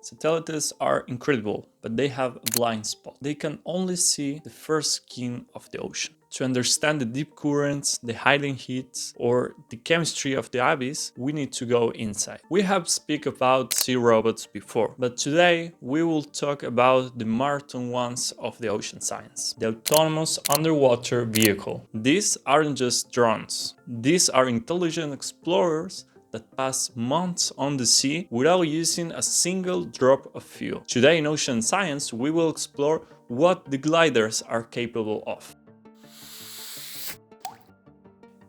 Satellites are incredible, but they have a blind spot. They can only see the first skin of the ocean. To understand the deep currents, the hiding heats, or the chemistry of the abyss, we need to go inside. We have spoken about sea robots before, but today we will talk about the marathon ones of the ocean science, the autonomous underwater vehicle. These aren't just drones. These are intelligent explorers that pass months on the sea without using a single drop of fuel. Today in Ocean Science, we will explore what the gliders are capable of.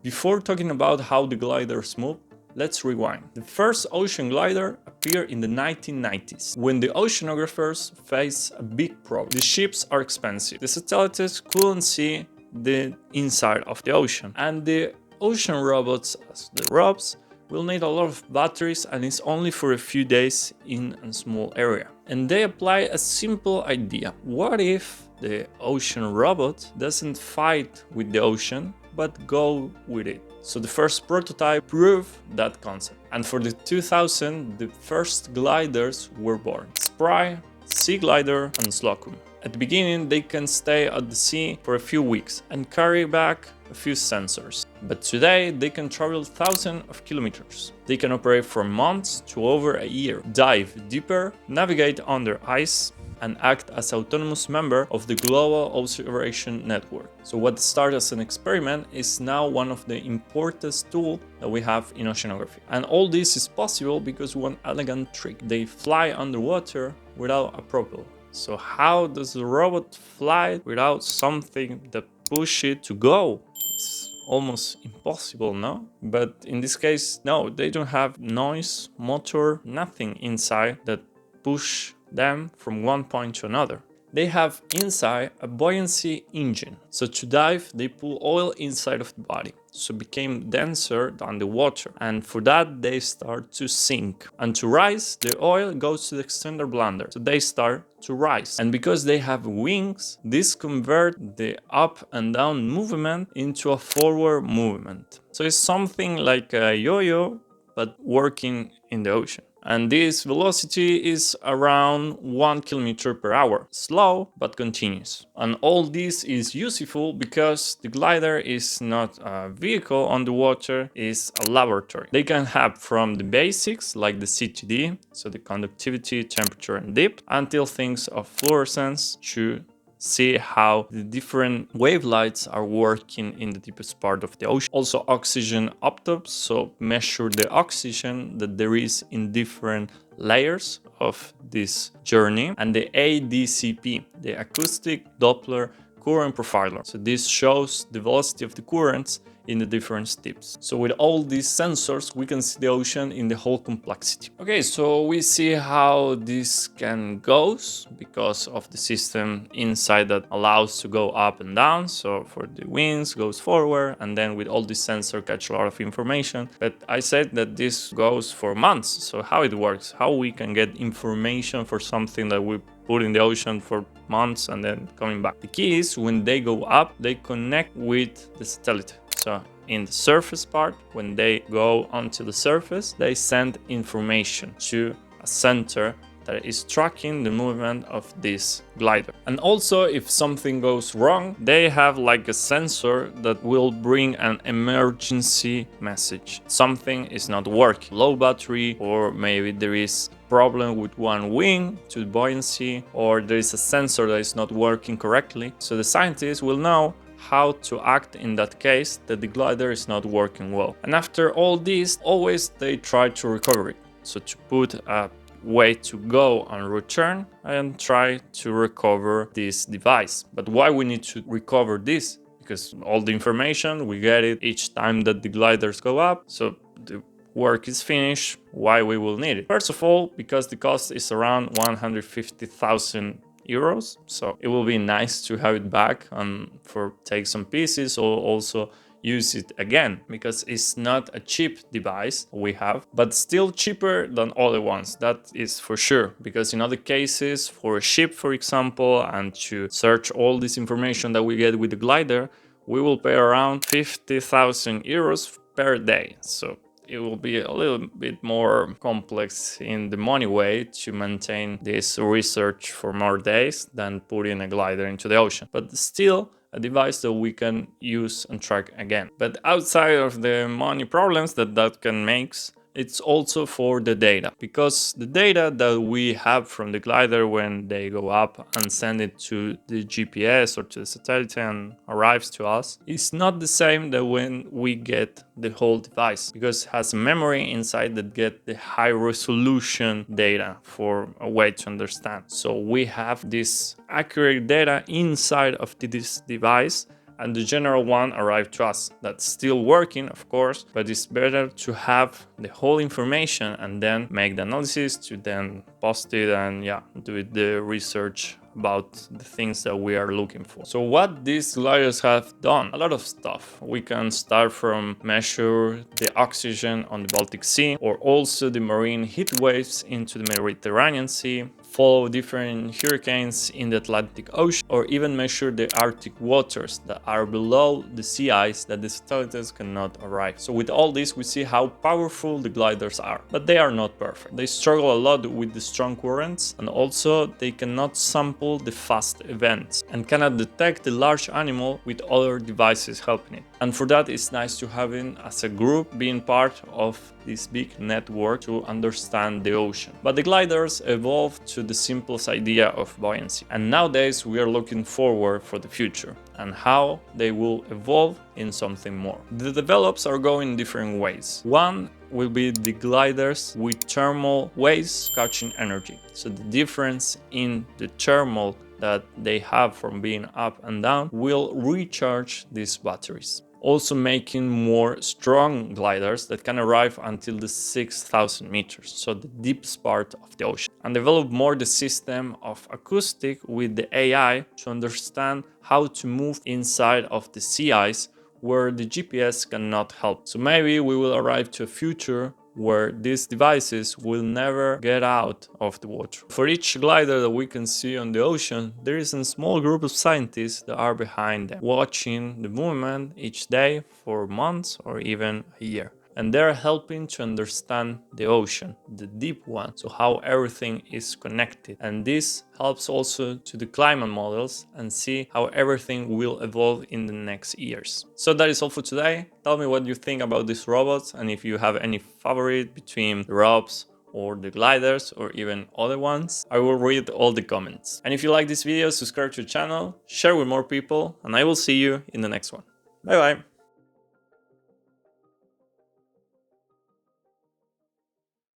Before talking about how the gliders move, let's rewind. The first ocean glider appeared in the 1990s, when the oceanographers faced a big problem. The ships are expensive, the satellites couldn't see the inside of the ocean, and the ocean robots, as the ROVs, will need a lot of batteries and is only for a few days in a small area. And they apply a simple idea. What if the ocean robot doesn't fight with the ocean, but go with it? So the first prototype proved that concept. And for the 2000, the first gliders were born: Spry, Sea Glider, and Slocum. At the beginning, they can stay at the sea for a few weeks and carry back a few sensors. But today, they can travel thousands of kilometers. They can operate for months to over a year, dive deeper, navigate under ice, and act as an autonomous member of the global observation network. So what started as an experiment is now one of the important tools that we have in oceanography. And all this is possible because one elegant trick. They fly underwater without a propeller. So how does the robot fly without something that pushes it to go? It's almost impossible, no? But in this case, no, they don't have noise, motor, nothing inside that push them from one point to another. They have inside a buoyancy engine. So to dive, they pull oil inside of the body, so it became denser than the water. And for that, they start to sink. And to rise, the oil goes to the extender bladder. So they start to rise. And because they have wings, this convert the up and down movement into a forward movement. So it's something like a yo-yo, but working in the ocean. And this velocity is around 1 kilometer per hour, slow but continuous. And all this is useful because the glider is not a vehicle on the water, it's a laboratory. They can have from the basics like the CTD, so the conductivity, temperature and depth, until things of fluorescence to see how the different wavelengths are working in the deepest part of the ocean. Also oxygen autopsy, so measure the oxygen that there is in different layers of this journey. And the ADCP, the acoustic Doppler current profiler. So this shows the velocity of the currents in the different tips. So with all these sensors, we can see the ocean in the whole complexity. Okay, so we see how this can goes because of the system inside that allows to go up and down. So for the wings goes forward, and then with all these sensors catch a lot of information. But I said that this goes for months. So how it works, how we can get information for something that we put in the ocean for months and then coming back. The key is when they go up, they connect with the satellite. So in the surface part, when they go onto the surface, they send information to a center that is tracking the movement of this glider. And also, if something goes wrong, they have like a sensor that will bring an emergency message. Something is not working, low battery, or maybe there is problem with one wing to buoyancy, or there is a sensor that is not working correctly. So the scientists will know how to act in that case that the glider is not working well. And after all this, always they try to recover it. So to put a way to go and return and try to recover this device. But why we need to recover this? Because all the information, we get it each time that the gliders go up. So the work is finished. Why we will need it? First of all, because the cost is around 150,000 euros. So it will be nice to have it back and for take some pieces or also use it again, because it's not a cheap device we have, but still cheaper than other ones. That is for sure, because in other cases, for a ship, for example, and to search all this information that we get with the glider, we will pay around 50,000 euros per day. So it will be a little bit more complex in the money way to maintain this research for more days than putting a glider into the ocean. But still, a device that we can use and track again. But outside of the money problems that can make, it's also for the data, because the data that we have from the glider when they go up and send it to the GPS or to the satellite and arrives to us is not the same that when we get the whole device, because it has a memory inside that get the high resolution data for a way to understand. So we have this accurate data inside of this device, and the general one arrived to us. That's still working, of course, but it's better to have the whole information and then make the analysis to then post it and do the research about the things that we are looking for. So what these gliders have done? A lot of stuff. We can start from measure the oxygen on the Baltic Sea, or also the marine heat waves into the Mediterranean Sea, follow different hurricanes in the Atlantic Ocean, or even measure the Arctic waters that are below the sea ice that the satellites cannot arrive. So with all this, we see how powerful the gliders are, but they are not perfect. They struggle a lot with the strong currents, and also they cannot sample the fast events and cannot detect the large animal with other devices helping it. And for that, it's nice to have it as a group, being part of this big network to understand the ocean. But the gliders evolved to the simplest idea of buoyancy. And nowadays we are looking forward for the future and how they will evolve in something more. The develops are going different ways. One will be the gliders with thermal waves catching energy. So the difference in the thermal that they have from being up and down will recharge these batteries. Also making more strong gliders that can arrive until the 6,000 meters, so the deepest part of the ocean. And develop more the system of acoustic with the AI to understand how to move inside of the sea ice where the GPS cannot help. So maybe we will arrive to a future where these devices will never get out of the water. For each glider that we can see on the ocean, there is a small group of scientists that are behind them, watching the movement each day for months or even a year. And they're helping to understand the ocean, the deep one, so how everything is connected. And this helps also to the climate models and see how everything will evolve in the next years. So that is all for today. Tell me what you think about these robots, and if you have any favorite between the ropes or the gliders or even other ones. I will read all the comments. And if you like this video, subscribe to the channel, share with more people, and I will see you in the next one. Bye bye!